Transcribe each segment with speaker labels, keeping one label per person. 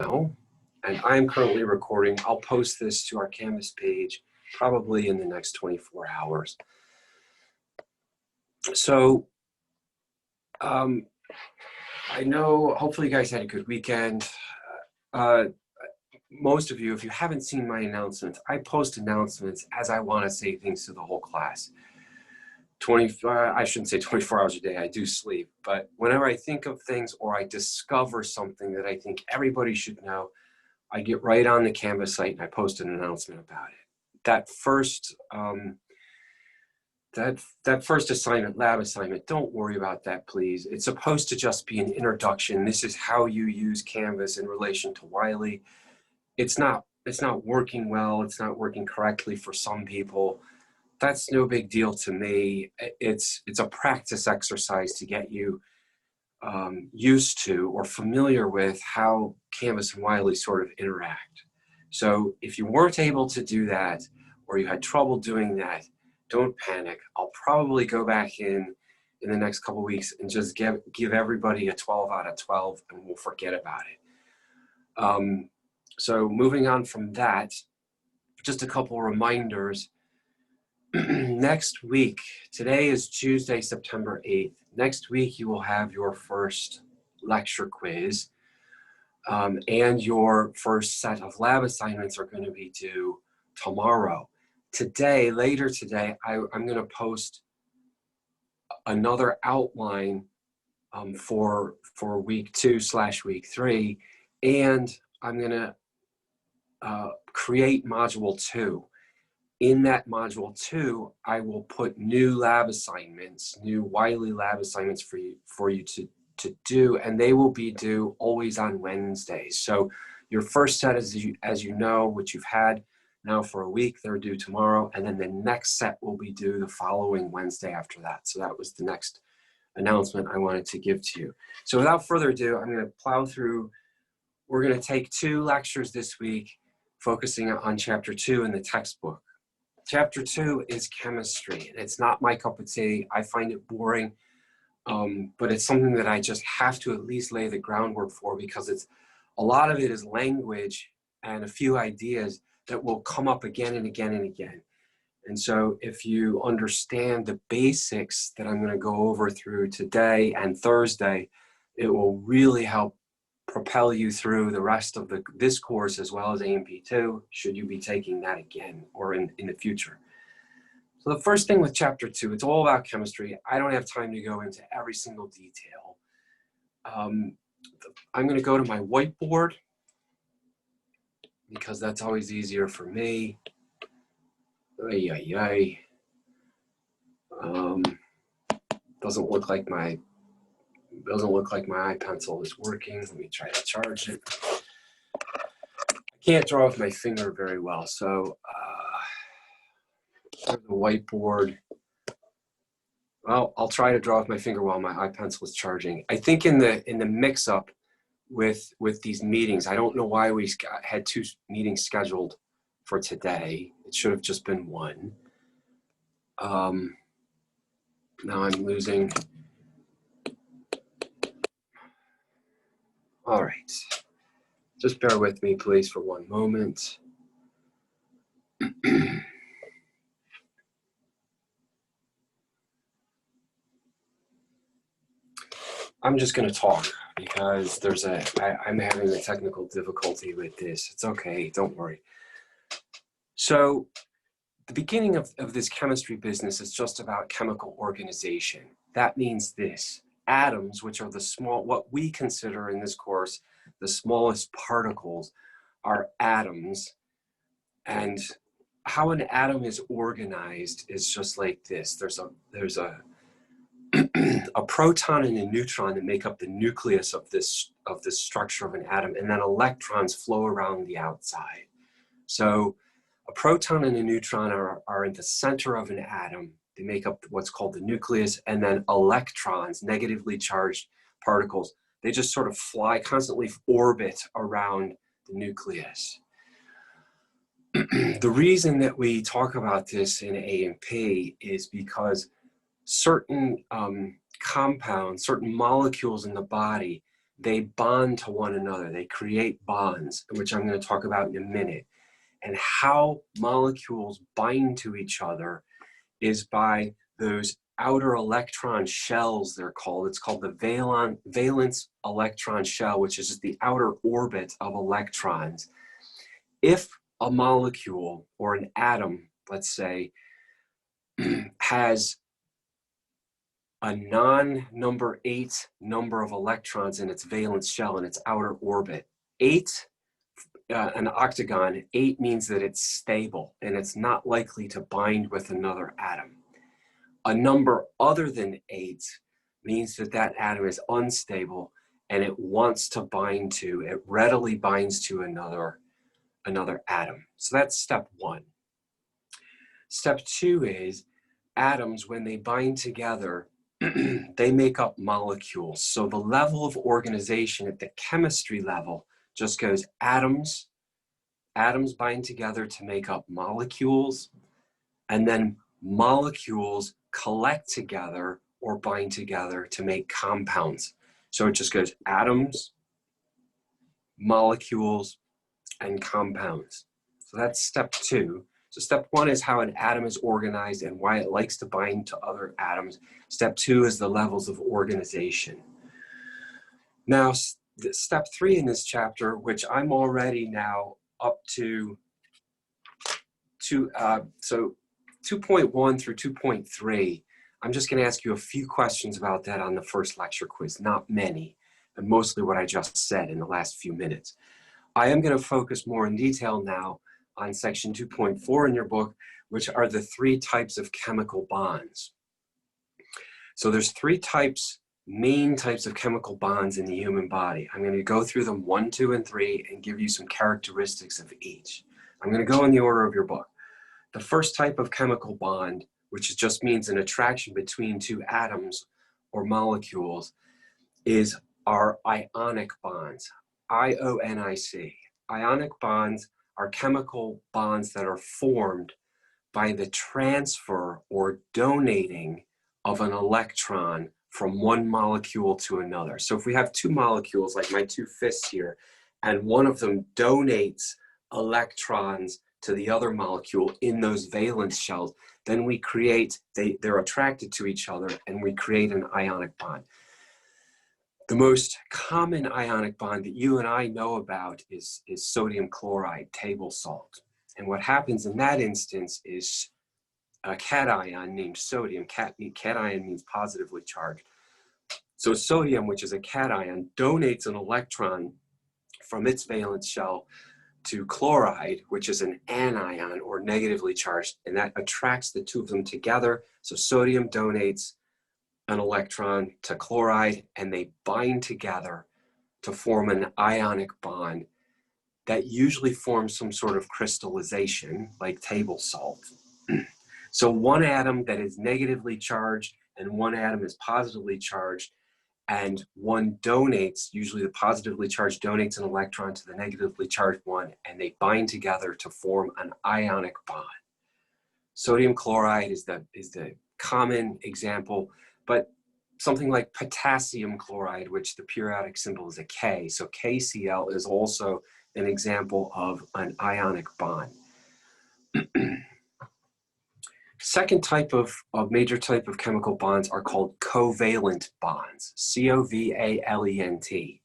Speaker 1: now, and I'm currently recording. I'll post this to our Canvas page probably in the next 24 hours. So I know, hopefully you guys had a good weekend. Most of you, if you haven't seen my announcements, I post announcements as I want to say things to the whole class. I shouldn't say 24 hours a day, I do sleep, but whenever I think of things or I discover something that I think everybody should know, I get right on the Canvas site and I post an announcement about it. That first assignment, lab assignment, don't worry about that, please. It's supposed to just be an introduction. This is how you use Canvas in relation to Wiley. It's not working well. It's not working correctly for some people. That's no big deal to me. It's a practice exercise to get you used to or familiar with how Canvas and Wiley sort of interact. So if you weren't able to do that, or you had trouble doing that, don't panic. I'll probably go back in the next couple of weeks and just give everybody a 12 out of 12 and we'll forget about it. So moving on from that, just a couple reminders. Next week, today is Tuesday, September 8th. Next week, you will have your first lecture quiz, and your first set of lab assignments are going to be due tomorrow. Today, later today, I'm going to post another outline for week 2/week 3, and I'm going to create module 2. In that module 2, I will put new lab assignments, new Wiley lab assignments for you to do, and they will be due always on Wednesdays. So your first set, as you know, which you've had now for a week, they're due tomorrow, and then the next set will be due the following Wednesday after that. So that was the next announcement I wanted to give to you. So without further ado, I'm going to plow through. We're going to take 2 lectures this week, focusing on Chapter 2 in the textbook. Chapter 2 is chemistry, and it's not my cup of tea. I find it boring, but it's something that I just have to at least lay the groundwork for, because a lot of it is language and a few ideas that will come up again and again and again. And so if you understand the basics that I'm going to go over through today and Thursday, it will really help propel you through the rest of this course, as well as A&P2, should you be taking that again or in the future. So the first thing with Chapter 2, it's all about chemistry. I don't have time to go into every single detail. I'm going to go to my whiteboard, because that's always easier for me. Doesn't look like my iPencil is working. Let me try to charge it. I can't draw with my finger very well, so the whiteboard. Well, I'll try to draw with my finger while my iPencil is charging. I think in the mix-up with these meetings, I don't know why we had 2 meetings scheduled for today. It should have just been 1. Now I'm losing. All right, just bear with me, please, for 1 moment. I'm just going to talk, because I'm having a technical difficulty with this. It's okay, don't worry. So the beginning of this chemistry business is just about chemical organization. That means this: atoms, which are what we consider in this course the smallest particles, are atoms. And how an atom is organized is just like this. There's a proton and a neutron that make up the nucleus of this structure of an atom, and then electrons flow around the outside. So a proton and a neutron are in the center of an atom. They make up what's called the nucleus, and then electrons, negatively charged particles, they just sort of constantly orbit around the nucleus. The reason that we talk about this in A&P is because certain compounds, certain molecules in the body they bond to one another. They create bonds, which I'm going to talk about in a minute. And how molecules bind to each other is by those outer electron shells, they're called. It's called the valence electron shell, which is just the outer orbit of electrons. If a molecule or an atom, let's say, has a non-number 8 number of electrons in its valence shell in its outer orbit, 8, an octagon, 8 means that it's stable and it's not likely to bind with another atom. A number other than 8 means that that atom is unstable and it wants to bind to, it readily binds to another atom. So that's step 1. Step 2 is atoms, when they bind together, they make up molecules. So the level of organization at the chemistry level just goes atoms bind together to make up molecules, and then molecules collect together or bind together to make compounds. So it just goes atoms, molecules, and compounds. So that's step 2. So step 1 is how an atom is organized and why it likes to bind to other atoms. Step 2 is the levels of organization. Now, step 3 in this chapter, which I'm already now up to, so 2.1 through 2.3, I'm just going to ask you a few questions about that on the first lecture quiz, not many, and mostly what I just said in the last few minutes. I am going to focus more in detail now on section 2.4 in your book, which are the 3 types of chemical bonds. So there's 3 main types of chemical bonds in the human body. I'm going to go through them 1, 2, and 3 and give you some characteristics of each. I'm going to go in the order of your book. The first type of chemical bond, which just means an attraction between 2 atoms or molecules, is our ionic bonds, IONIC. Ionic bonds are chemical bonds that are formed by the transfer or donating of an electron from one molecule to another. So if we have 2 molecules, like my 2 fists here, and one of them donates electrons to the other molecule in those valence shells, then we create, they're attracted to each other and we create an ionic bond. The most common ionic bond that you and I know about is sodium chloride, table salt. And what happens in that instance is a cation named sodium, cation means positively charged. So sodium, which is a cation, donates an electron from its valence shell to chloride, which is an anion or negatively charged, and that attracts the 2 of them together. So sodium donates an electron to chloride and they bind together to form an ionic bond that usually forms some sort of crystallization like table salt. So one atom that is negatively charged and one atom is positively charged, and one donates, usually the positively charged donates an electron to the negatively charged one, and they bind together to form an ionic bond. Sodium chloride is the common example, but something like potassium chloride, which the periodic symbol is a K, so KCl is also an example of an ionic bond. Second type of major type of chemical bonds are called covalent bonds, C-O-V-A-L-E-N-T.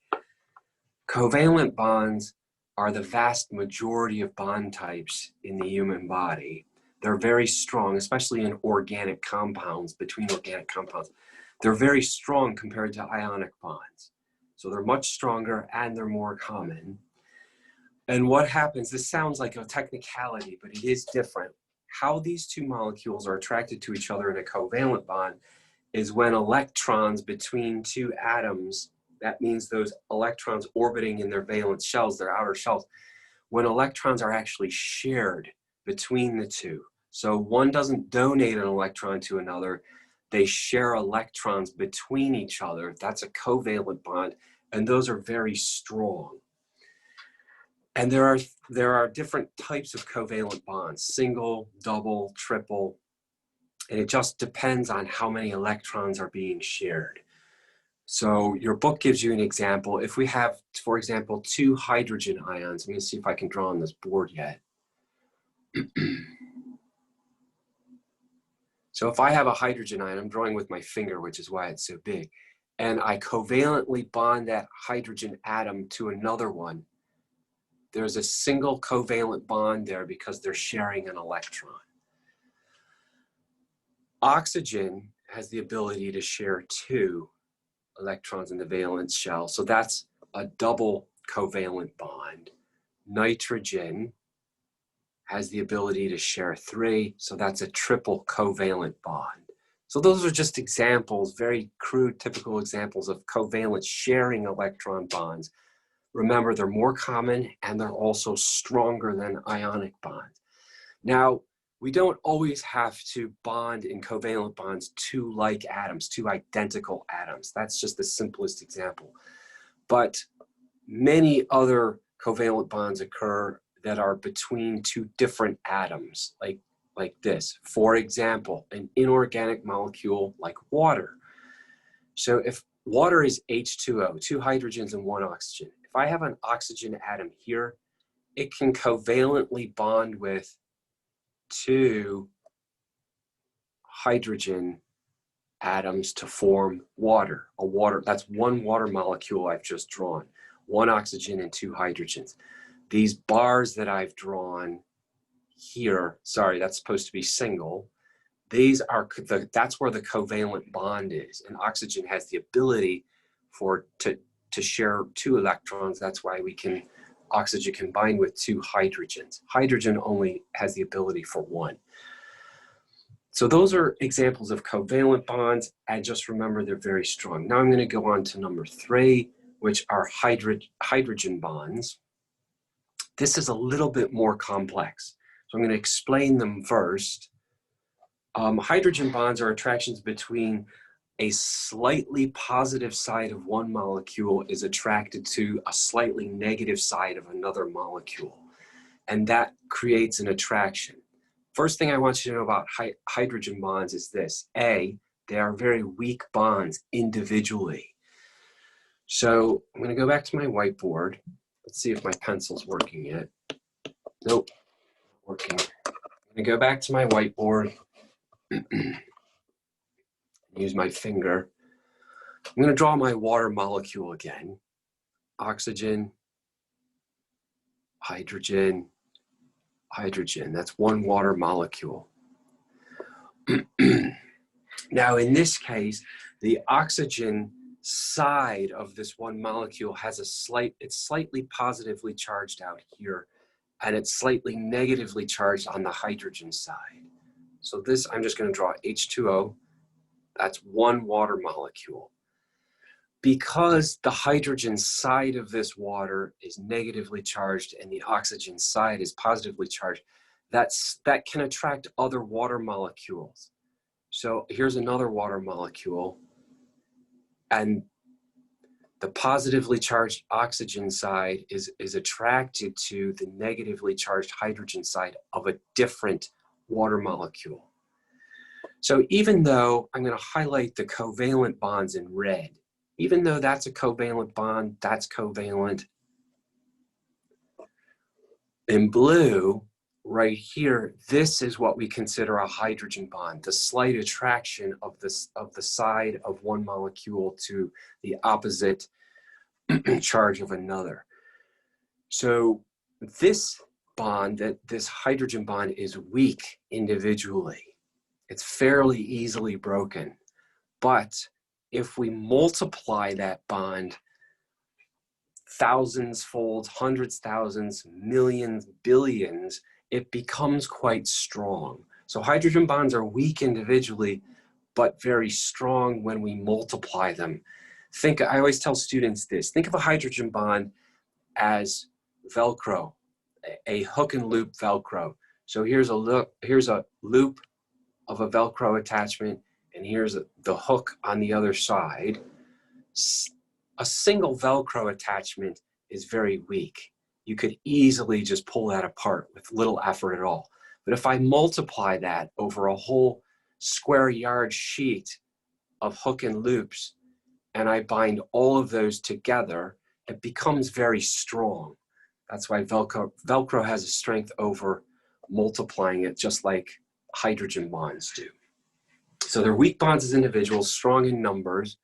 Speaker 1: Covalent bonds are the vast majority of bond types in the human body. They're very strong, especially in organic compounds, between organic compounds. They're very strong compared to ionic bonds. So they're much stronger and they're more common. And what happens, this sounds like a technicality, but it is different. How these 2 molecules are attracted to each other in a covalent bond is when electrons between 2 atoms, that means those electrons orbiting in their valence shells, their outer shells, when electrons are actually shared between the 2. So one doesn't donate an electron to another, they share electrons between each other. That's a covalent bond, and those are very strong. And there are different types of covalent bonds, single, double, triple, and it just depends on how many electrons are being shared. So your book gives you an example. If we have, for example, 2 hydrogen ions, I'm going to see if I can draw on this board yet. So if I have a hydrogen ion, I'm drawing with my finger, which is why it's so big, and I covalently bond that hydrogen atom to another one, there's a single covalent bond there because they're sharing an electron. Oxygen has the ability to share 2 electrons in the valence shell, so that's a double covalent bond. Nitrogen has the ability to share 3, so that's a triple covalent bond. So those are just examples, very crude, typical examples of covalent sharing electron bonds. Remember, they're more common and they're also stronger than ionic bonds. Now, we don't always have to bond in covalent bonds 2 like atoms, 2 identical atoms. That's just the simplest example. But many other covalent bonds occur that are between 2 different atoms, like this. For example, an inorganic molecule like water. So if water is H2O, 2 hydrogens and 1 oxygen, if I have an oxygen atom here, it can covalently bond with 2 hydrogen atoms to form water. That's 1 water molecule I've just drawn. 1 oxygen and 2 hydrogens. These bars that I've drawn here, sorry, that's supposed to be single. These are that's where the covalent bond is, and oxygen has the ability to share 2 electrons. That's why oxygen can bind with 2 hydrogens. Hydrogen only has the ability for 1. So those are examples of covalent bonds, and just remember they're very strong. Now I'm going to go on to number 3, which are hydrogen bonds. This is a little bit more complex, so I'm going to explain them first. Hydrogen bonds are attractions between a slightly positive side of one molecule is attracted to a slightly negative side of another molecule, and that creates an attraction. First thing I want you to know about hydrogen bonds is this. A, they are very weak bonds individually. So I'm going to go back to my whiteboard. Let's see if my pencil's working yet. Nope, working. I'm going to go back to my whiteboard. Use my finger. I'm going to draw my water molecule again. Oxygen, hydrogen, hydrogen. That's 1 water molecule. Now, in this case, the oxygen side of this 1 molecule has it's slightly positively charged out here, and it's slightly negatively charged on the hydrogen side. So this, I'm just going to draw H2O. That's 1 water molecule. Because the hydrogen side of this water is negatively charged and the oxygen side is positively charged, that can attract other water molecules. So here's another water molecule, and the positively charged oxygen side is attracted to the negatively charged hydrogen side of a different water molecule. So even though I'm going to highlight the covalent bonds in red, even though that's a covalent bond, that's covalent. In blue, right here, this is what we consider a hydrogen bond, the slight attraction of the side of 1 molecule to the opposite charge of another. So this bond, this hydrogen bond, is weak individually. It's fairly easily broken. But if we multiply that bond thousands fold, hundreds, thousands, millions, billions, it becomes quite strong. So hydrogen bonds are weak individually, but very strong when we multiply them. I always tell students this, think of a hydrogen bond as Velcro, a hook and loop Velcro. So here's a loop of a Velcro attachment, and here's the hook on the other side. A single Velcro attachment is very weak. You could easily just pull that apart with little effort at all. But if I multiply that over a whole square yard sheet of hook and loops, and I bind all of those together, it becomes very strong. That's why Velcro has a strength over multiplying it, just like hydrogen bonds do. So they're weak bonds as individuals, strong in numbers.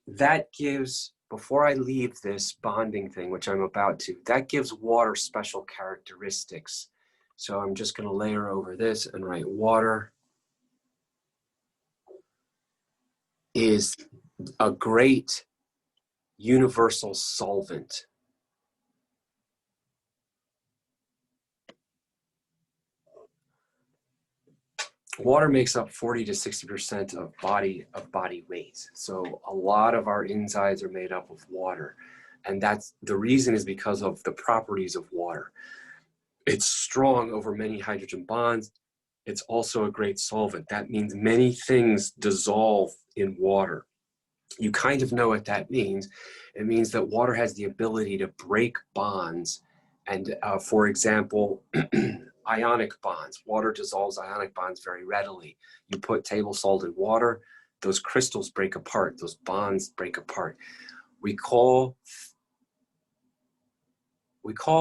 Speaker 1: That gives, before I leave this bonding thing, which I'm about to, that gives water special characteristics. So I'm just going to layer over this and write water is a great universal solvent. Water makes up 40 to 60% of body weight. So a lot of our insides are made up of water. And that's the reason is because of the properties of water. It's strong over many hydrogen bonds. It's also a great solvent. That means many things dissolve in water. You kind of know what that means. It means that water has the ability to break bonds. And for example, ionic bonds. Water dissolves ionic bonds very readily. You put table salt in water, those crystals break apart, those bonds break apart. We call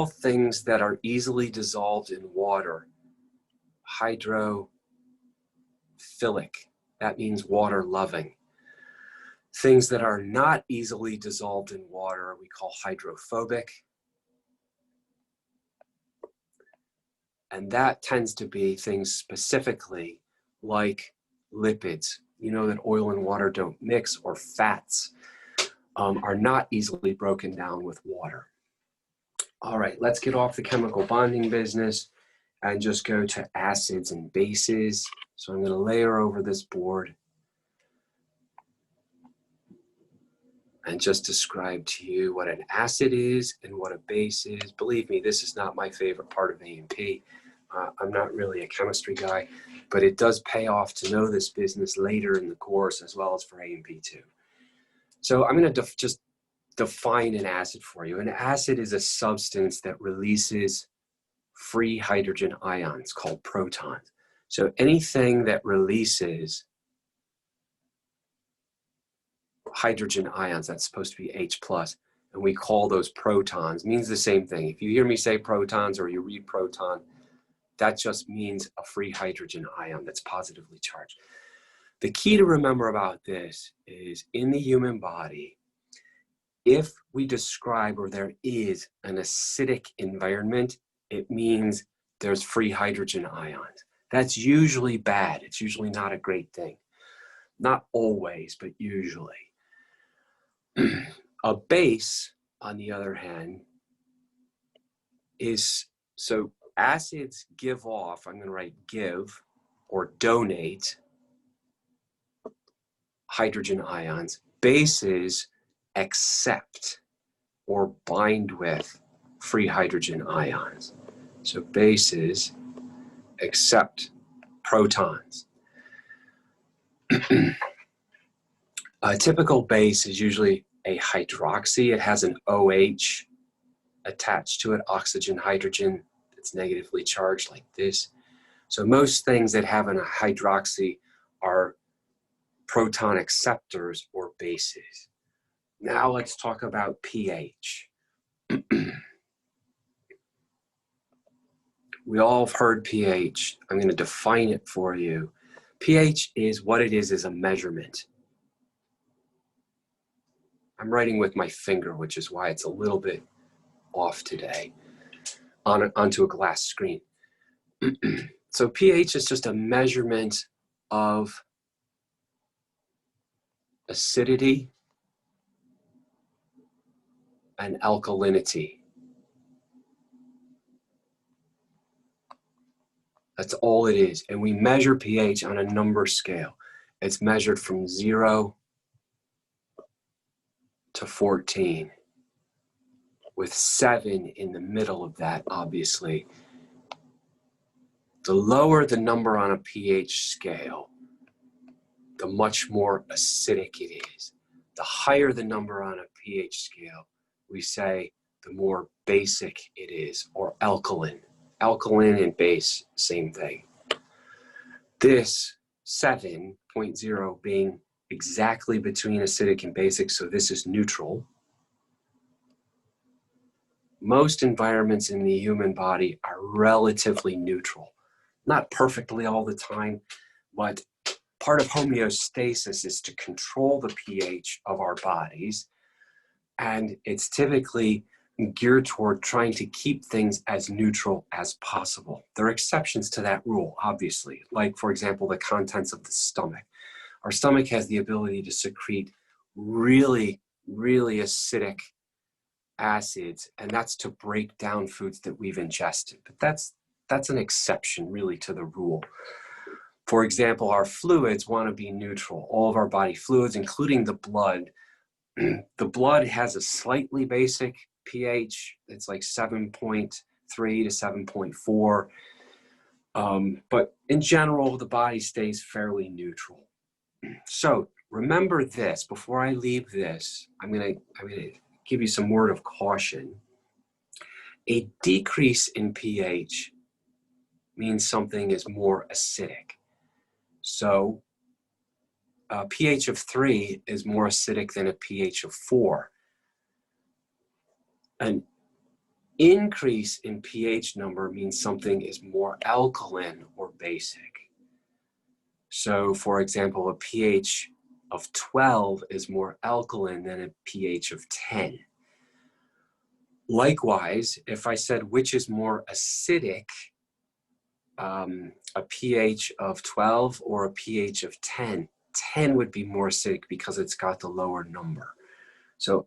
Speaker 1: things that are easily dissolved in water hydrophilic. That means water loving. Things that are not easily dissolved in water, we call hydrophobic. And that tends to be things specifically like lipids. You know that oil and water don't mix, or fats are not easily broken down with water. All right, let's get off the chemical bonding business and just go to acids and bases. So I'm going to layer over this board and just describe to you what an acid is and what a base is. Believe me, this is not my favorite part of A&P. I'm not really a chemistry guy, but it does pay off to know this business later in the course as well as for A&P too. So I'm going to just define an acid for you. An acid is a substance that releases free hydrogen ions called protons. So anything that releases hydrogen ions, that's supposed to be H+, and we call those protons, means the same thing. If you hear me say protons or you read proton, that just means a free hydrogen ion that's positively charged. The key to remember about this is in the human body, if we describe or there is an acidic environment, it means there's free hydrogen ions. That's usually bad. It's usually not a great thing. Not always, but usually. A base, on the other hand, is, so acids give off, I'm going to write give or donate hydrogen ions. Bases accept or bind with free hydrogen ions. So bases accept protons. A typical base is usually a hydroxy. It has an OH attached to it, oxygen, hydrogen, that's negatively charged like this. So most things that have a hydroxy are proton acceptors or bases. Now let's talk about pH. We all have heard pH. I'm going to define it for you. pH is what it is a measurement. I'm writing with my finger, which is why it's a little bit off today onto a glass screen. So pH is just a measurement of acidity and alkalinity. That's all it is. And we measure pH on a number scale. It's measured from 0 to 14, with 7 in the middle of that, obviously. The lower the number on a pH scale, the much more acidic it is. The higher the number on a pH scale, we say the more basic it is, or alkaline. Alkaline and base, same thing. This 7.0 being exactly between acidic and basic, so this is neutral. Most environments in the human body are relatively neutral. Not perfectly all the time, but part of homeostasis is to control the pH of our bodies, and it's typically geared toward trying to keep things as neutral as possible. There are exceptions to that rule, obviously, like, for example, the contents of the stomach. Our stomach has the ability to secrete really, really acidic acids, and that's to break down foods that we've ingested. But that's an exception, really, to the rule. For example, our fluids want to be neutral. All of our body fluids, including the blood, the blood has a slightly basic pH. It's like 7.3 to 7.4. But in general, the body stays fairly neutral. So remember this, before I leave this, I'm gonna give you some word of caution. A decrease in pH means something is more acidic. So a pH of 3 is more acidic than a pH of 4. An increase in pH number means something is more alkaline or basic. So, for example, a pH of 12 is more alkaline than a pH of 10. Likewise, if I said which is more acidic, a pH of 12 or a pH of 10, 10 would be more acidic because it's got the lower number. So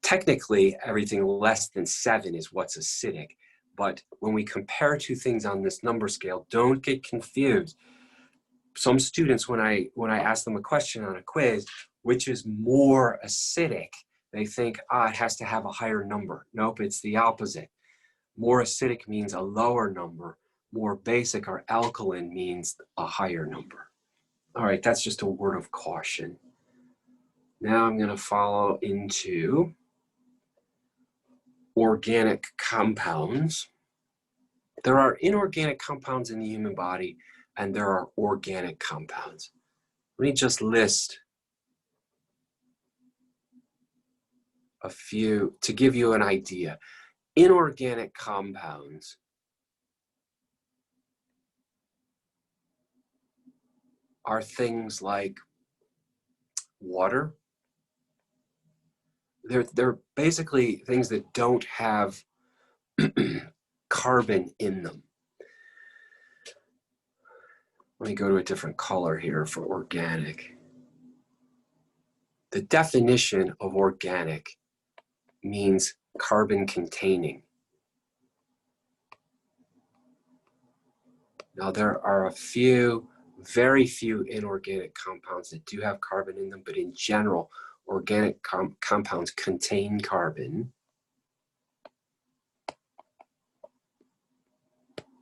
Speaker 1: technically, everything less than 7 is what's acidic. But when we compare two things on this number scale, don't get confused. Some students, when I ask them a question on a quiz, which is more acidic, they think, it has to have a higher number. Nope, it's the opposite. More acidic means a lower number. More basic or alkaline means a higher number. All right, that's just a word of caution. Now I'm going to follow into organic compounds. There are inorganic compounds in the human body, and there are organic compounds. Let me just list a few to give you an idea. Inorganic compounds are things like water. They're basically things that don't have carbon in them. Let me go to a different color here for organic. The definition of organic means carbon containing. Now there are a few, very few inorganic compounds that do have carbon in them, but in general, organic compounds contain carbon.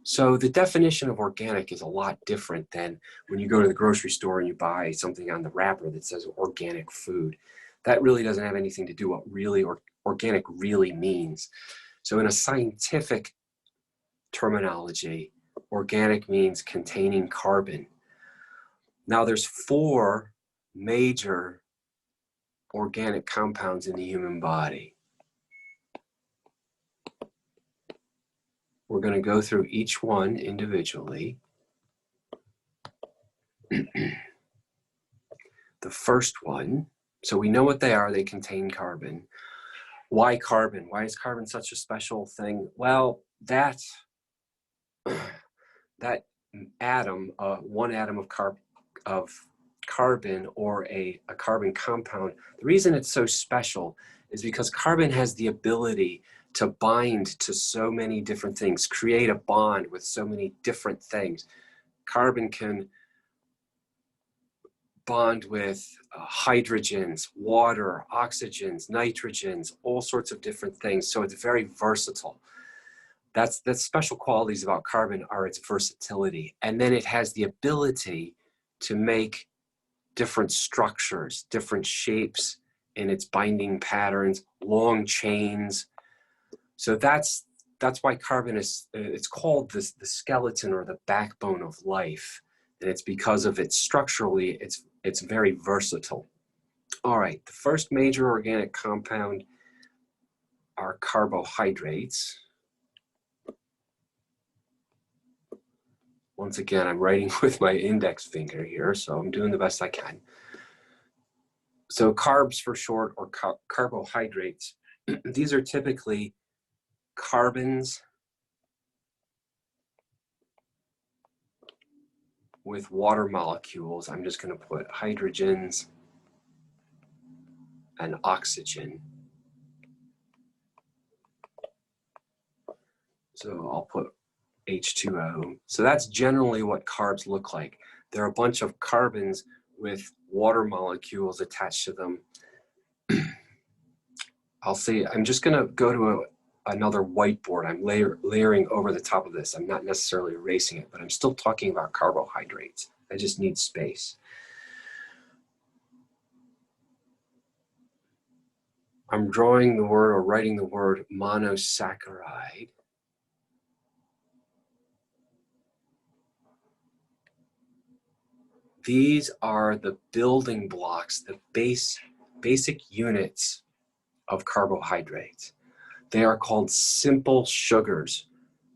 Speaker 1: So the definition of organic is a lot different than when you go to the grocery store and you buy something on the wrapper that says organic food. That really doesn't have anything to do with what really organic really means. So in a scientific terminology, organic means containing carbon. Now there's 4 major organic compounds in the human body. We're going to go through each one individually. The first one, so we know what they are, they contain carbon. Why carbon? Why is carbon such a special thing? Well, that atom, one atom of carbon or a carbon compound, the reason it's so special is because carbon has the ability to bind to so many different things, create a bond with so many different things. Carbon can bond with hydrogens, water, oxygens, nitrogens, all sorts of different things. So it's very versatile. That's special qualities about carbon are its versatility. And then it has the ability to make different structures, different shapes in its binding patterns, long chains. So that's why carbon is, it's called the skeleton or the backbone of life, And it's because of its structurally, it's very versatile. All right, the first major organic compound are carbohydrates. Once again, I'm writing with my index finger here, so I'm doing the best I can. So carbs for short, or carbohydrates, these are typically carbons with water molecules. I'm just going to put hydrogens and oxygen. So I'll put H2O. So that's generally what carbs look like. They're a bunch of carbons with water molecules attached to them. I'm just going to go to another whiteboard. I'm layering over the top of this. I'm not necessarily erasing it, but I'm still talking about carbohydrates. I just need space. I'm drawing the word or writing the word monosaccharide. These are the building blocks, the basic units of carbohydrates. They are called simple sugars.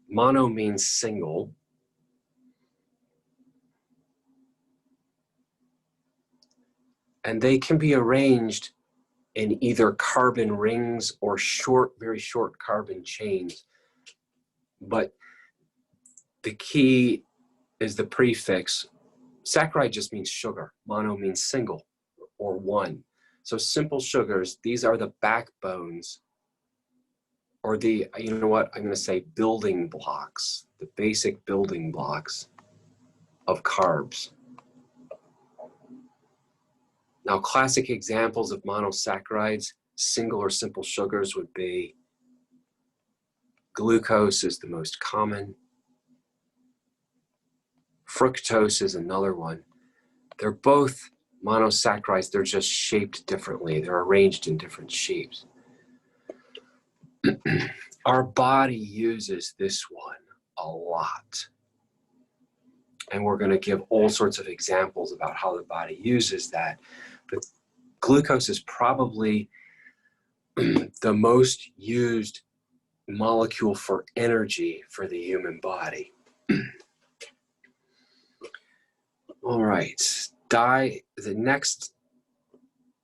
Speaker 1: Mono means single. And they can be arranged in either carbon rings or very short carbon chains. But the key is the prefix. Saccharide just means sugar. Mono means single or one. So simple sugars, these are the backbones, or the, you know what, I'm going to say building blocks, the basic building blocks of carbs. Now, classic examples of monosaccharides, single or simple sugars, would be glucose is the most common. Fructose is another one. They're both monosaccharides, they're just shaped differently. They're arranged in different shapes. Our body uses this one a lot. And we're going to give all sorts of examples about how the body uses that. But glucose is probably the most used molecule for energy for the human body. All right, the next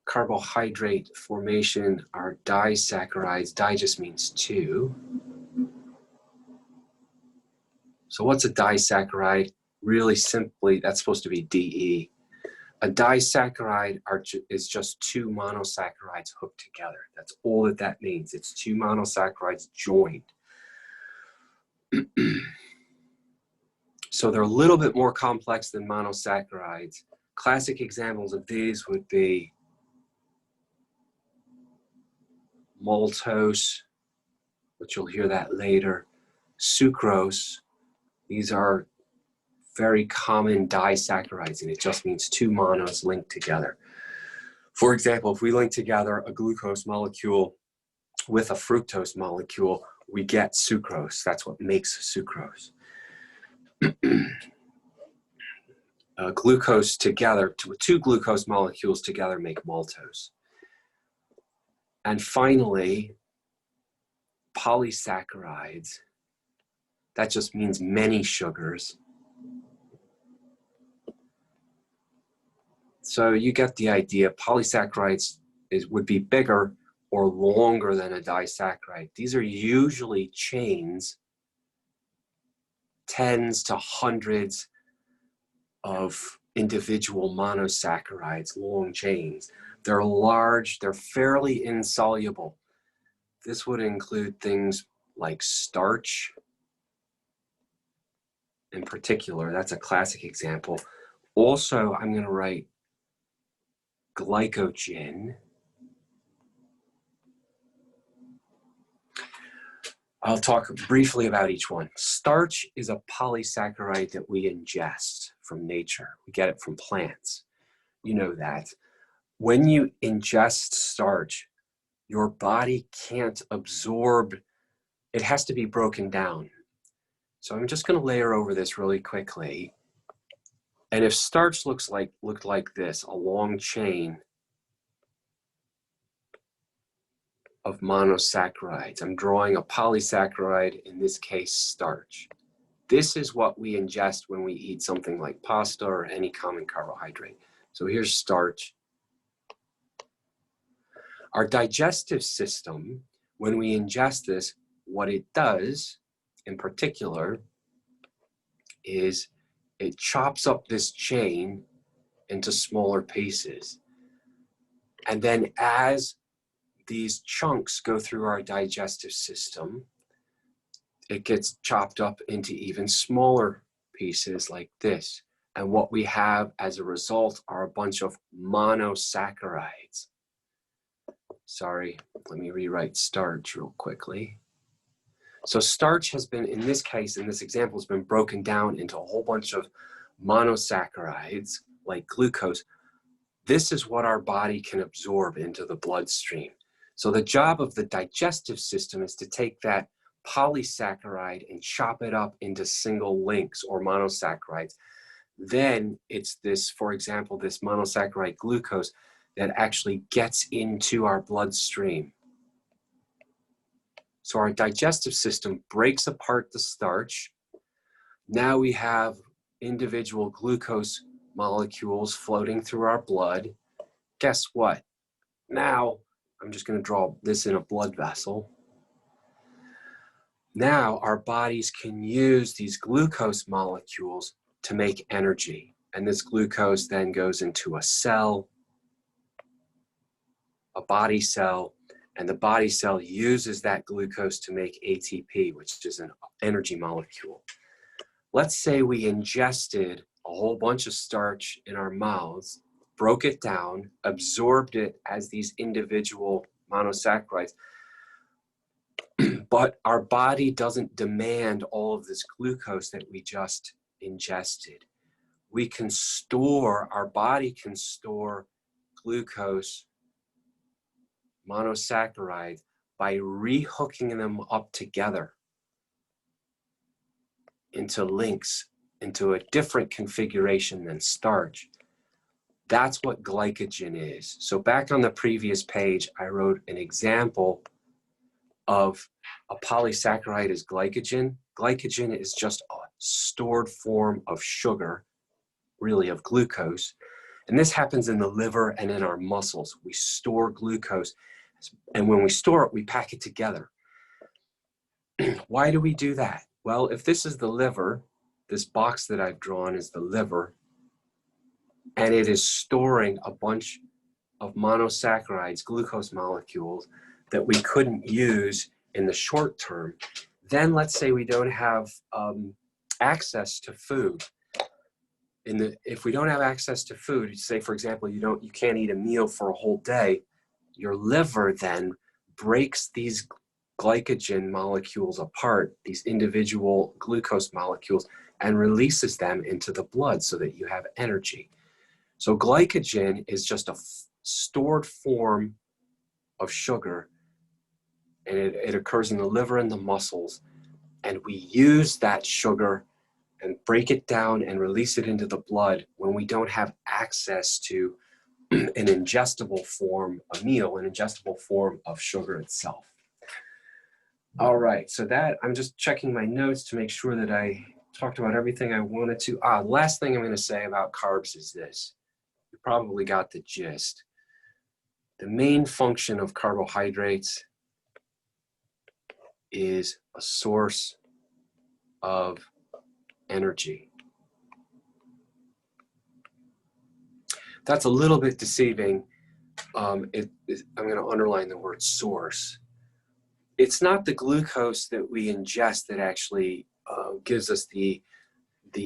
Speaker 1: carbohydrate formation are disaccharides. Di just means two. So what's a disaccharide? Really simply, that's supposed to be DE. A disaccharide is just two monosaccharides hooked together. That's all that means. It's two monosaccharides joined. So they're a little bit more complex than monosaccharides. Classic examples of these would be maltose, which you'll hear that later, sucrose. These are very common disaccharides, and it just means two monos linked together. For example, if we link together a glucose molecule with a fructose molecule, we get sucrose. That's what makes sucrose. Glucose together, two glucose molecules together make maltose. And finally, polysaccharides. That just means many sugars. So you get the idea. Polysaccharides would be bigger or longer than a disaccharide. These are usually chains, tens to hundreds of individual monosaccharides, long chains. They're large, they're fairly insoluble. This would include things like starch in particular. That's a classic example. Also, I'm going to write glycogen. I'll talk briefly about each one. Starch is a polysaccharide that we ingest from nature. We get it from plants. You know that. When you ingest starch, your body can't absorb, it has to be broken down. So I'm just going to layer over this really quickly. And if starch looked like this, a long chain of monosaccharides, I'm drawing a polysaccharide, in this case starch. This is what we ingest when we eat something like pasta or any common carbohydrate. So here's starch. Our digestive system, when we ingest this, what it does in particular is it chops up this chain into smaller pieces. And then as these chunks go through our digestive system, it gets chopped up into even smaller pieces like this. And what we have as a result are a bunch of monosaccharides. Sorry, let me rewrite starch real quickly. So starch has been, in this case, in this example, has been broken down into a whole bunch of monosaccharides like glucose. This is what our body can absorb into the bloodstream. So the job of the digestive system is to take that polysaccharide and chop it up into single links or monosaccharides. Then it's this, for example, this monosaccharide glucose that actually gets into our bloodstream. So our digestive system breaks apart the starch. Now we have individual glucose molecules floating through our blood. Guess what? Now, I'm just going to draw this in a blood vessel. Now our bodies can use these glucose molecules to make energy. And this glucose then goes into a cell, a body cell, and the body cell uses that glucose to make ATP, which is an energy molecule. Let's say we ingested a whole bunch of starch in our mouths, broke it down, absorbed it as these individual monosaccharides, but our body doesn't demand all of this glucose that we just ingested. We can store, our body can store glucose monosaccharides by rehooking them up together into links, into a different configuration than starch. That's what glycogen is. So back on the previous page, I wrote an example of a polysaccharide is glycogen. Glycogen is just a stored form of sugar, really of glucose. And this happens in the liver and in our muscles. We store glucose, and when we store it, we pack it together. Why do we do that? Well, if this is the liver, this box that I've drawn is the liver, and it is storing a bunch of monosaccharides, glucose molecules, that we couldn't use in the short term. Then let's say we don't have access to food. If we don't have access to food, say for example, you can't eat a meal for a whole day, your liver then breaks these glycogen molecules apart, these individual glucose molecules, and releases them into the blood so that you have energy. So glycogen is just a stored form of sugar, and it occurs in the liver and the muscles, and we use that sugar and break it down and release it into the blood when we don't have access to an ingestible form, a meal, an ingestible form of sugar itself. All right, so that, I'm just checking my notes to make sure that I talked about everything I wanted to. Last thing I'm going to say about carbs is this. You probably got the gist. The main function of carbohydrates is a source of energy. That's a little bit deceiving. I'm going to underline the word source. It's not the glucose that we ingest that actually gives us the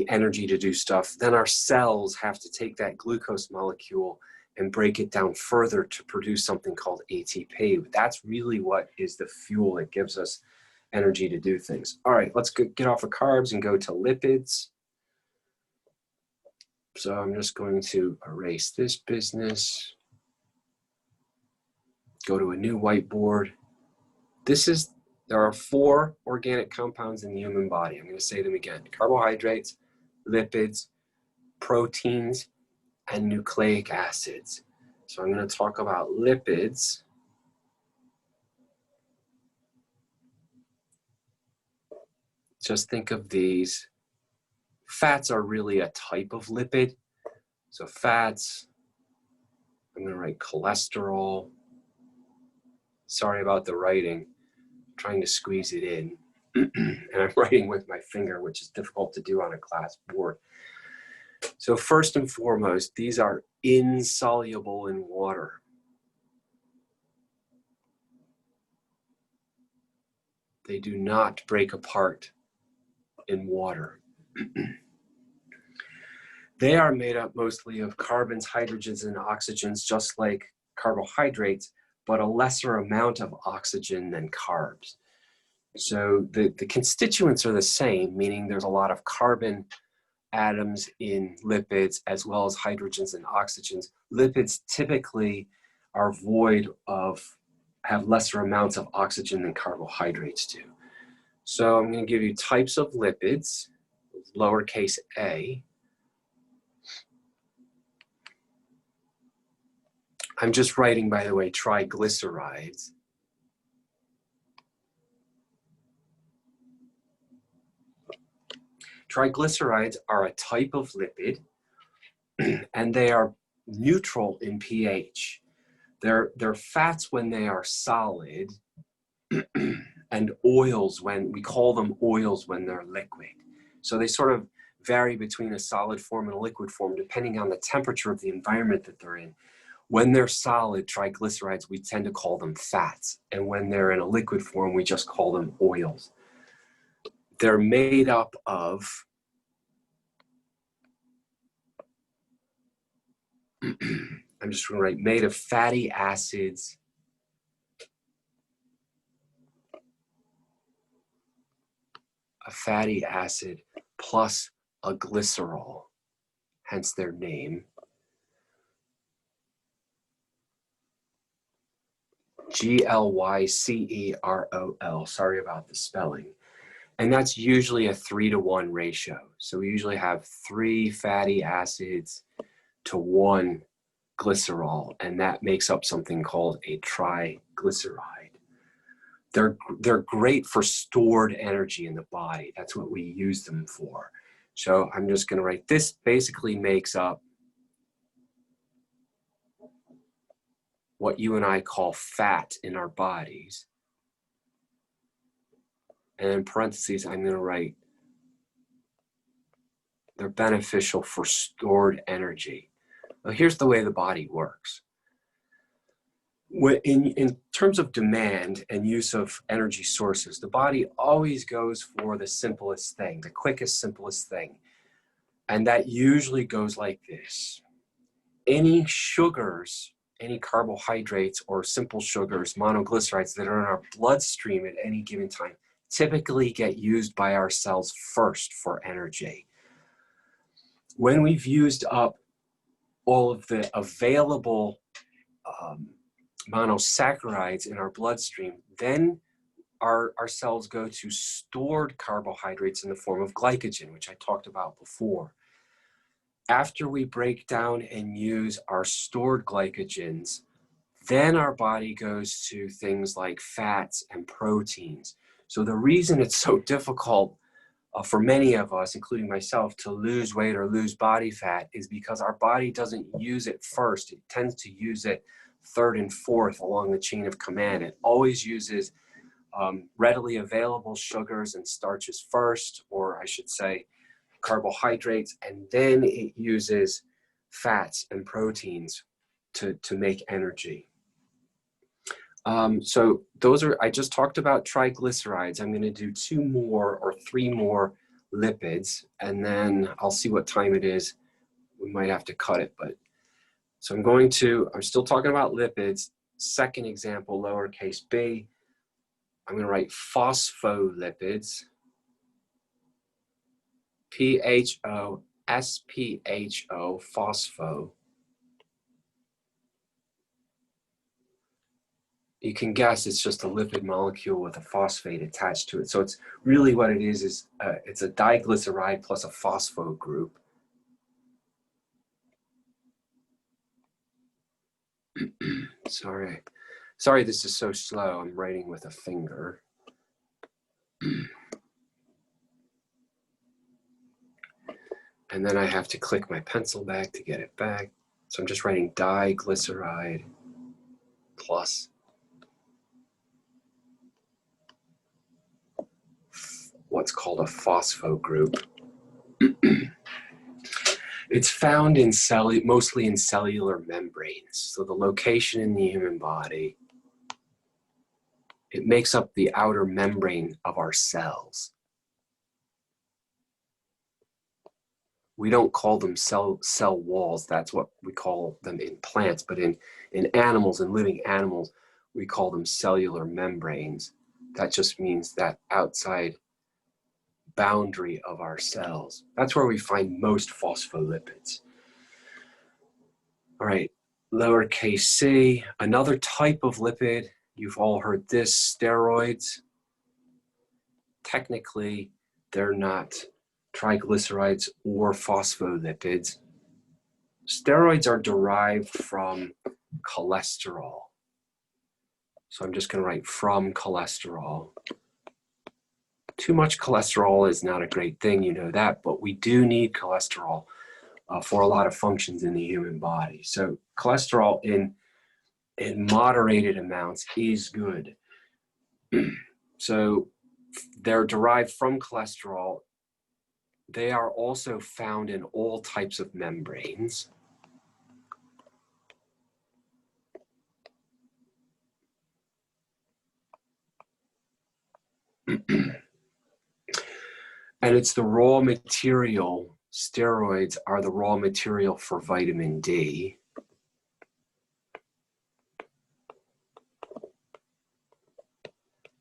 Speaker 1: energy to do stuff. Then our cells have to take that glucose molecule and break it down further to produce something called ATP. That's really what is the fuel that gives us energy to do things. All right, let's get off of carbs and go to lipids. So I'm just going to erase this business, go to a new whiteboard. There are 4 organic compounds in the human body. I'm going to say them again: carbohydrates, lipids, proteins, and nucleic acids. So I'm going to talk about lipids. Just think of these. Fats are really a type of lipid. So fats, I'm going to write cholesterol. Sorry about the writing. I'm trying to squeeze it in. And I'm writing with my finger, which is difficult to do on a class board. So first and foremost, these are insoluble in water. They do not break apart in water. They are made up mostly of carbons, hydrogens, and oxygens, just like carbohydrates, but a lesser amount of oxygen than carbs. So the constituents are the same, meaning there's a lot of carbon atoms in lipids as well as hydrogens and oxygens. Lipids typically are void of, have lesser amounts of oxygen than carbohydrates do. So I'm going to give you types of lipids, lowercase a. I'm just writing, by the way, triglycerides. Triglycerides are a type of lipid, and they are neutral in pH. They're fats when they are solid, and oils when, we call them oils when they're liquid. So they sort of vary between a solid form and a liquid form, depending on the temperature of the environment that they're in. When they're solid, triglycerides, we tend to call them fats. And when they're in a liquid form, we just call them oils. They're made up of I'm just going to write made of fatty acids, a fatty acid plus a glycerol, hence their name. Glycerol, sorry about the spelling. And that's usually a 3-to-1 ratio. So we usually have 3 fatty acids to 1 glycerol, and that makes up something called a triglyceride. They're great for stored energy in the body. That's what we use them for. So I'm just going to write, this basically makes up what you and I call fat in our bodies. And in parentheses, I'm going to write, they're beneficial for stored energy. Well, here's the way the body works. In terms of demand and use of energy sources, the body always goes for the simplest thing, the quickest, simplest thing. And that usually goes like this. Any sugars, any carbohydrates or simple sugars, monoglycerides that are in our bloodstream at any given time typically get used by our cells first for energy. When we've used up all of the available monosaccharides in our bloodstream, then our cells go to stored carbohydrates in the form of glycogen, which I talked about before. After we break down and use our stored glycogens, then our body goes to things like fats and proteins. So the reason it's so difficult for many of us, including myself, to lose weight or lose body fat is because our body doesn't use it first. It tends to use it third and fourth along the chain of command. It always uses readily available sugars and starches first, or I should say carbohydrates, and then it uses fats and proteins to make energy. So those are, I just talked about triglycerides. I'm going to do 2 more or 3 more lipids, and then I'll see what time it is. We might have to cut it, but so I'm still talking about lipids. Second example, lowercase b, I'm going to write phospholipids, P-H-O-S-P-H-O, phospho. You can guess it's just a lipid molecule with a phosphate attached to it. So it's really what it is it's a diglyceride plus a phospho group. Sorry this is so slow. I'm writing with a finger. And then I have to click my pencil back to get it back. So I'm just writing diglyceride plus what's called a phospho group. It's found in mostly in cellular membranes. So the location in the human body, it makes up the outer membrane of our cells. We don't call them cell walls. That's what we call them in plants. But in animals, in living animals, we call them cellular membranes. That just means that outside boundary of our cells. That's where we find most phospholipids. All right, lowercase c, another type of lipid. You've all heard this, steroids. Technically, they're not triglycerides or phospholipids. Steroids are derived from cholesterol. So I'm just going to write from cholesterol. Too much cholesterol is not a great thing, you know that, but we do need cholesterol for a lot of functions in the human body. So cholesterol in moderated amounts is good. So they're derived from cholesterol. They are also found in all types of membranes. And it's the raw material, steroids are the raw material for vitamin D.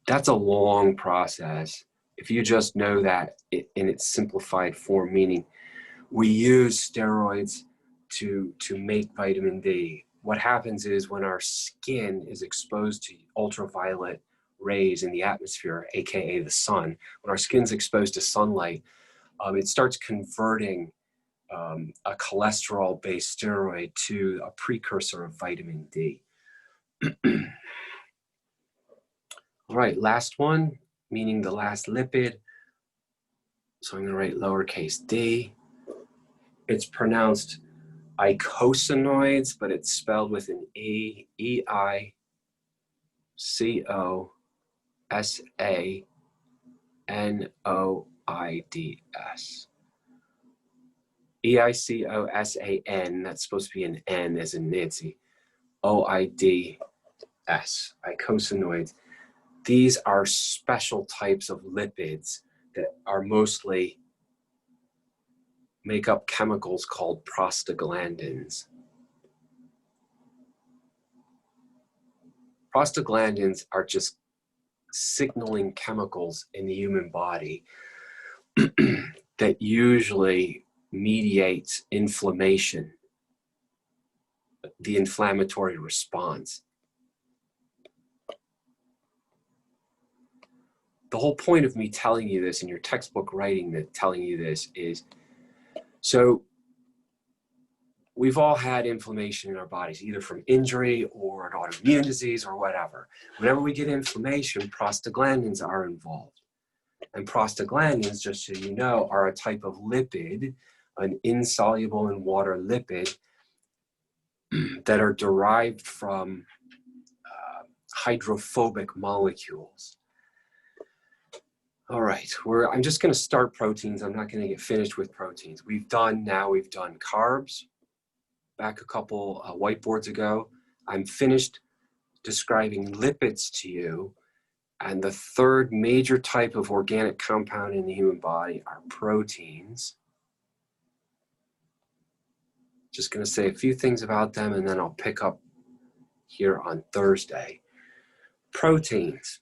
Speaker 1: That's a long process. If you just know that in its simplified form, meaning we use steroids to make vitamin D. What happens is when our skin is exposed to ultraviolet rays in the atmosphere, aka the sun, when our skin's exposed to sunlight, it starts converting a cholesterol-based steroid to a precursor of vitamin D. All right, last one, meaning the last lipid. So I'm going to write lowercase d. It's pronounced eicosanoids, but it's spelled with an E, E-I-C-O-S-A-N-O-I-D-S. E-I-C-O-S-A-N, that's supposed to be an N as in Nancy, O-I-D-S, eicosanoids. These are special types of lipids that are mostly make up chemicals called prostaglandins. Prostaglandins are just signaling chemicals in the human body that usually mediates inflammation, the inflammatory response. The whole point of me telling you this in your textbook writing, that telling you this is, so we've all had inflammation in our bodies, either from injury or an autoimmune disease or whatever. Whenever we get inflammation, prostaglandins are involved. And prostaglandins, just so you know, are a type of lipid, an insoluble in water lipid that are derived from hydrophobic molecules. All right, I'm just going to start proteins. I'm not going to get finished with proteins. We've done carbs back a couple whiteboards ago. I'm finished describing lipids to you. And the third major type of organic compound in the human body are proteins. Just going to say a few things about them, and then I'll pick up here on Thursday. Proteins.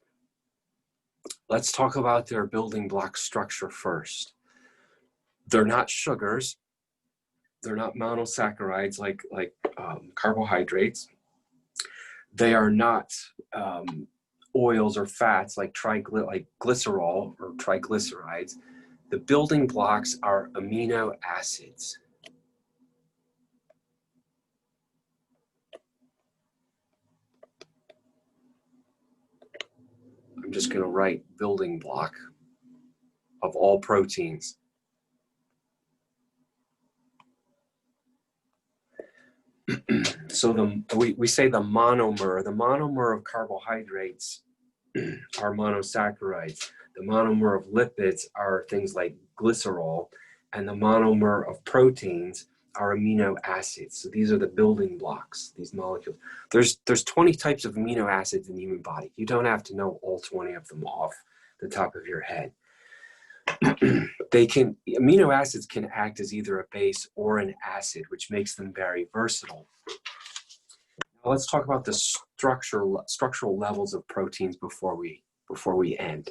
Speaker 1: Let's talk about their building block structure first. They're not sugars. They're not monosaccharides like carbohydrates. They are not oils or fats like glycerol or triglycerides. The building blocks are amino acids. I'm just going to write building block of all proteins. So we say the monomer of carbohydrates are monosaccharides. The monomer of lipids are things like glycerol, and the monomer of proteins are amino acids. So these are the building blocks, these molecules. There's 20 types of amino acids in the human body. You don't have to know all 20 of them off the top of your head. Amino acids can act as either a base or an acid, which makes them very versatile. Now let's talk about the structural levels of proteins before we end.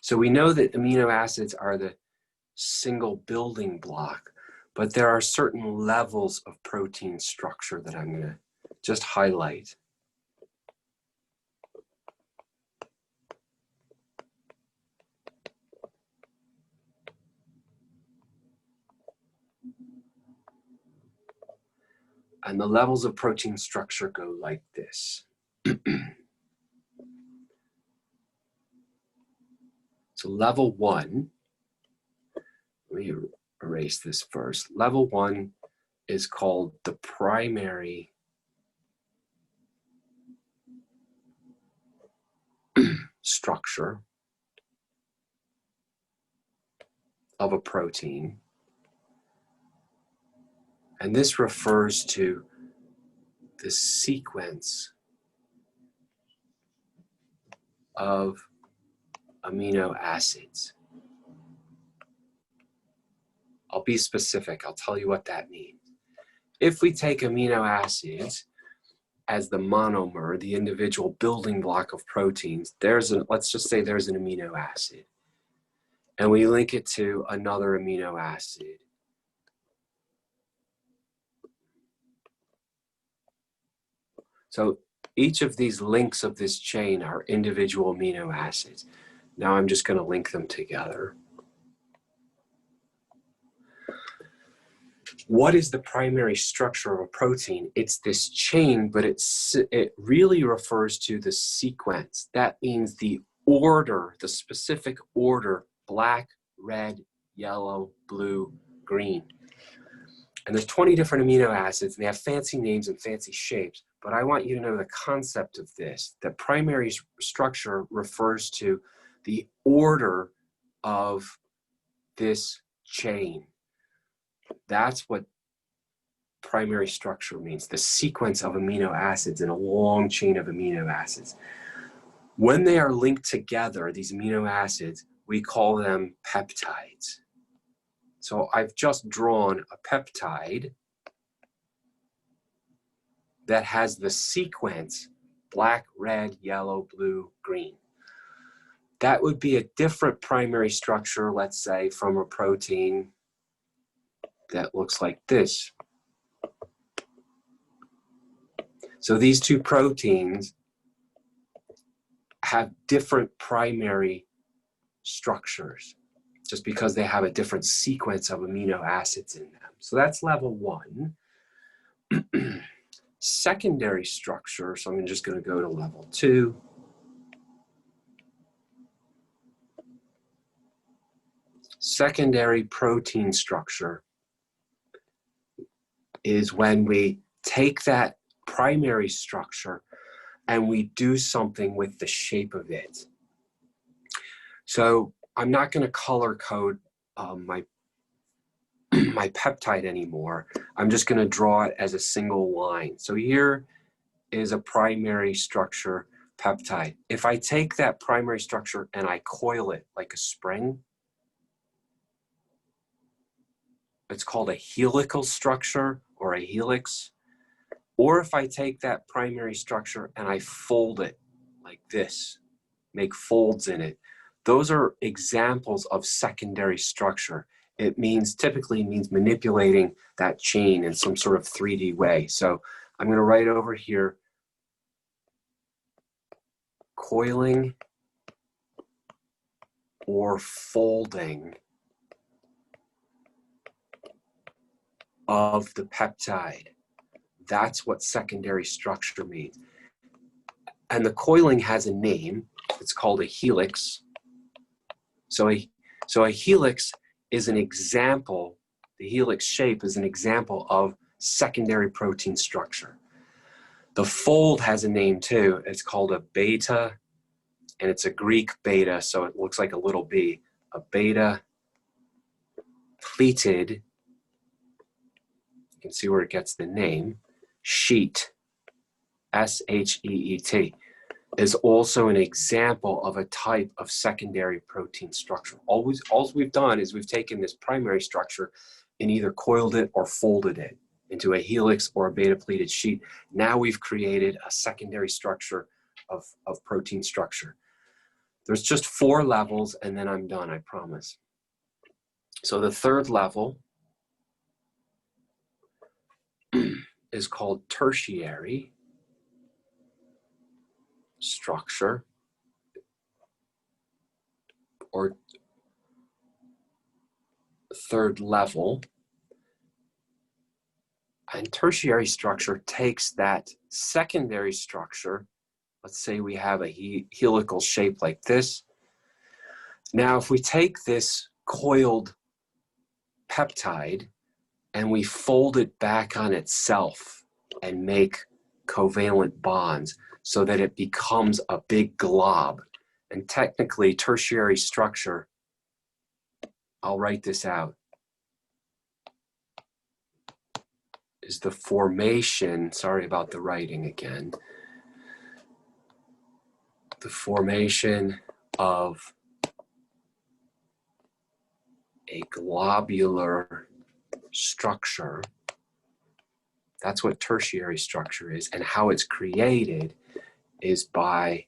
Speaker 1: So we know that amino acids are the single building block, but there are certain levels of protein structure that I'm going to just highlight. And the levels of protein structure go like this. So level 1, let me erase this first. Level 1 is called the primary structure of a protein. And this refers to the sequence of amino acids. I'll be specific. I'll tell you what that means. If we take amino acids as the monomer, the individual building block of proteins, let's just say there's an amino acid, and we link it to another amino acid. So each of these links of this chain are individual amino acids. Now I'm just going to link them together. What is the primary structure of a protein? It's this chain, but it really refers to the sequence. That means the order, the specific order: black, red, yellow, blue, green. And there's 20 different amino acids, and they have fancy names and fancy shapes, but I want you to know the concept of this. The primary structure refers to the order of this chain. That's what primary structure means, the sequence of amino acids in a long chain of amino acids. When they are linked together, these amino acids, we call them peptides. So I've just drawn a peptide that has the sequence black, red, yellow, blue, green. That would be a different primary structure, let's say, from a protein that looks like this. So these two proteins have different primary structures just because they have a different sequence of amino acids in them. So that's level 1. Secondary structure, so I'm just going to go to level 2. Secondary protein structure is when we take that primary structure and we do something with the shape of it. So I'm not going to color code my peptide anymore. I'm just going to draw it as a single line. So here is a primary structure peptide. If I take that primary structure and I coil it like a spring, it's called a helical structure or a helix. Or if I take that primary structure and I fold it like this, make folds in it, those are examples of secondary structure. It typically means manipulating that chain in some sort of 3D way. So I'm going to write over here, coiling or folding of the peptide. That's what secondary structure means. And the coiling has a name. It's called a helix. So a helix is an example, the helix shape is an example of secondary protein structure. The fold has a name too. It's called a beta, and it's a Greek beta, so it looks like a little b. A beta pleated, you can see where it gets the name, sheet, S-H-E-E-T, is also an example of a type of secondary protein structure. All we've done is we've taken this primary structure and either coiled it or folded it into a helix or a beta pleated sheet. Now we've created a secondary structure of protein structure. There's just 4 levels and then I'm done, I promise. So the third level is called tertiary structure, or third level. And tertiary structure takes that secondary structure. Let's say we have a helical shape like this. Now, if we take this coiled peptide and we fold it back on itself and make covalent bonds so that it becomes a big glob, and technically tertiary structure, I'll write this out, is the formation, sorry about the writing again, the formation of a globular structure. That's what tertiary structure is, and how it's created is by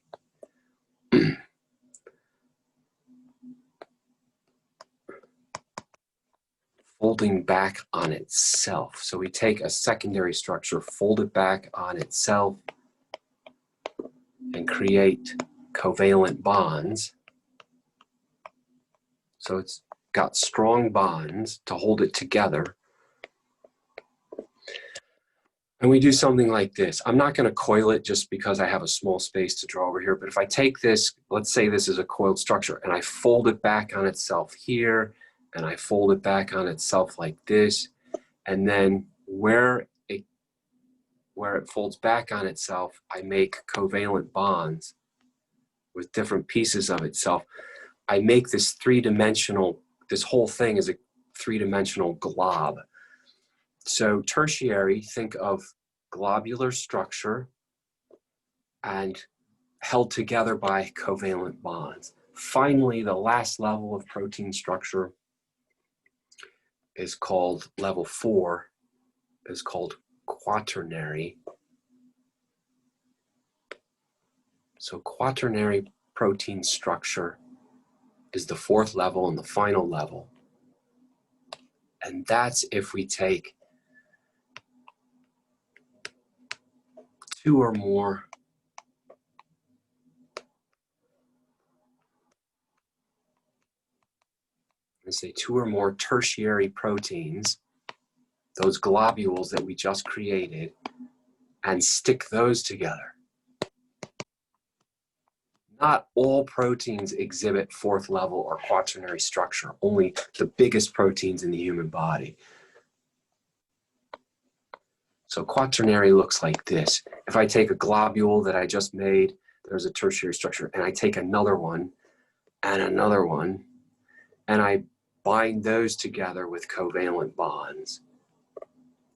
Speaker 1: folding back on itself. So we take a secondary structure, fold it back on itself, and create covalent bonds. So it's got strong bonds to hold it together. And we do something like this. I'm not going to coil it just because I have a small space to draw over here, but if I take this, let's say this is a coiled structure, and I fold it back on itself here, and I fold it back on itself like this, and then where it folds back on itself, I make covalent bonds with different pieces of itself. I make this three-dimensional, this whole thing is a three-dimensional glob. So tertiary, think of globular structure and held together by covalent bonds. Finally, the last level of protein structure is called level 4, is called quaternary. So quaternary protein structure is the 4th level and the final level. And that's if we take 2 or more tertiary proteins, those globules that we just created, and stick those together. Not all proteins exhibit 4th level or quaternary structure, only the biggest proteins in the human body. So quaternary looks like this. If I take a globule that I just made, there's a tertiary structure, and I take another one, and I bind those together with covalent bonds.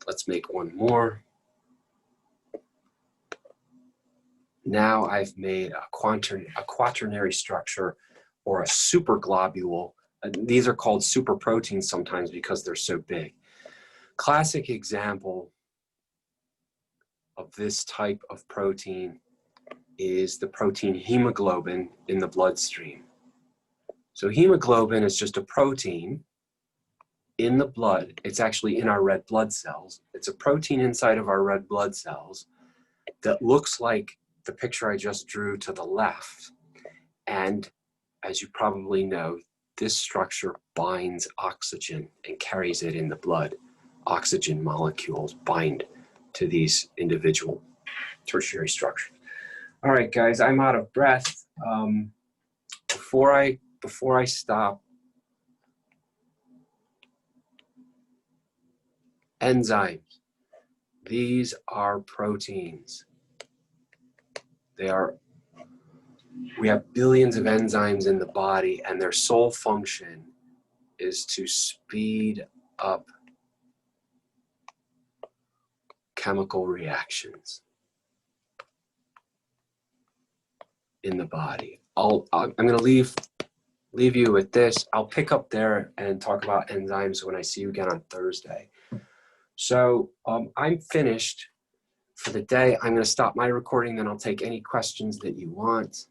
Speaker 1: Let's make one more. Now I've made a quaternary structure or a superglobule. These are called superproteins sometimes because they're so big. Classic example of this type of protein is the protein hemoglobin in the bloodstream. So hemoglobin is just a protein in the blood. It's actually in our red blood cells. It's a protein inside of our red blood cells that looks like the picture I just drew to the left. And as you probably know, this structure binds oxygen and carries it in the blood. Oxygen molecules bind to these individual tertiary structures. All right, guys, I'm out of breath. Before I stop, enzymes. These are proteins. We have billions of enzymes in the body, and their sole function is to speed up chemical reactions in the body. I'm going to leave you with this. I'll pick up there and talk about enzymes when I see you again on Thursday. So I'm finished for the day. I'm going to stop my recording, then I'll take any questions that you want.